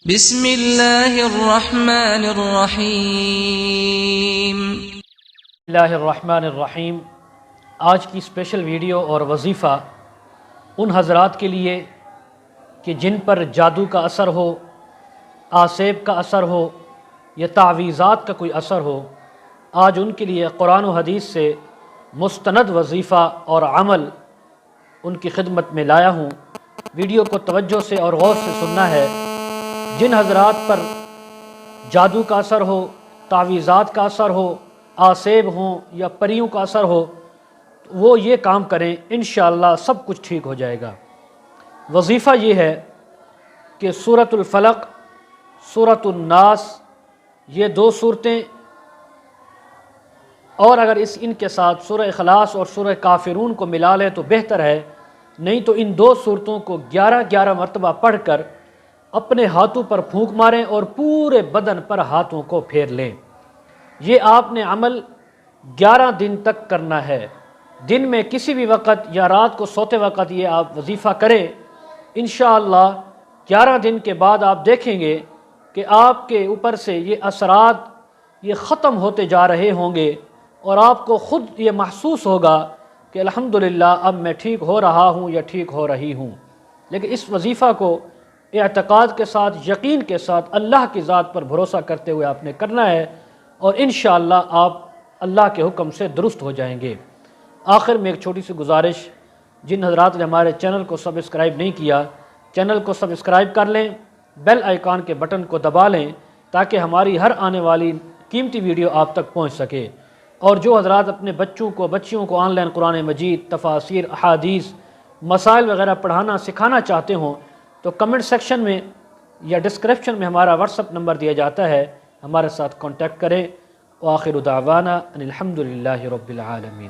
بسم اللہ الرحمن الرحیم۔ اللہ الرحمن الرحیم۔ آج کی اسپیشل ویڈیو اور وظیفہ ان حضرات کے لیے کہ جن پر جادو کا اثر ہو، آسیب کا اثر ہو یا تعویذات کا کوئی اثر ہو، آج ان کے لیے قرآن و حدیث سے مستند وظیفہ اور عمل ان کی خدمت میں لایا ہوں۔ ویڈیو کو توجہ سے اور غور سے سننا ہے۔ جن حضرات پر جادو کا اثر ہو، تعویذات کا اثر ہو، آسیب ہوں یا پریوں کا اثر ہو، وہ یہ کام کریں، انشاءاللہ سب کچھ ٹھیک ہو جائے گا۔ وظیفہ یہ ہے کہ سورۃ الفلق، سورۃ الناس، یہ دو صورتیں، اور اگر ان کے ساتھ سورہ اخلاص اور سورہ کافرون کو ملا لیں تو بہتر ہے، نہیں تو ان دو صورتوں کو 11 مرتبہ پڑھ کر اپنے ہاتھوں پر پھونک ماریں اور پورے بدن پر ہاتھوں کو پھیر لیں۔ یہ آپ نے عمل 11 دن تک کرنا ہے۔ دن میں کسی بھی وقت یا رات کو سوتے وقت یہ آپ وظیفہ کریں، انشاءاللہ 11 دن کے بعد آپ دیکھیں گے کہ آپ کے اوپر سے یہ اثرات یہ ختم ہوتے جا رہے ہوں گے، اور آپ کو خود یہ محسوس ہوگا کہ الحمدللہ اب میں ٹھیک ہو رہا ہوں یا ٹھیک ہو رہی ہوں۔ لیکن اس وظیفہ کو اعتقاد کے ساتھ، یقین کے ساتھ، اللہ کی ذات پر بھروسہ کرتے ہوئے آپ نے کرنا ہے، اور انشاءاللہ آپ اللہ کے حکم سے درست ہو جائیں گے۔ آخر میں ایک چھوٹی سی گزارش، جن حضرات نے ہمارے چینل کو سبسکرائب نہیں کیا، چینل کو سبسکرائب کر لیں، بیل آئیکن کے بٹن کو دبا لیں تاکہ ہماری ہر آنے والی قیمتی ویڈیو آپ تک پہنچ سکے۔ اور جو حضرات اپنے بچیوں کو آن لائن قرآن مجید، تفاسیر، احادیث، مسائل وغیرہ پڑھانا سکھانا چاہتے ہوں تو کمنٹ سیکشن میں یا ڈسکرپشن میں ہمارا واٹس اپ نمبر دیا جاتا ہے، ہمارے ساتھ کانٹیکٹ کریں۔ وآخر دعوانا ان الحمدللہ رب العالمین۔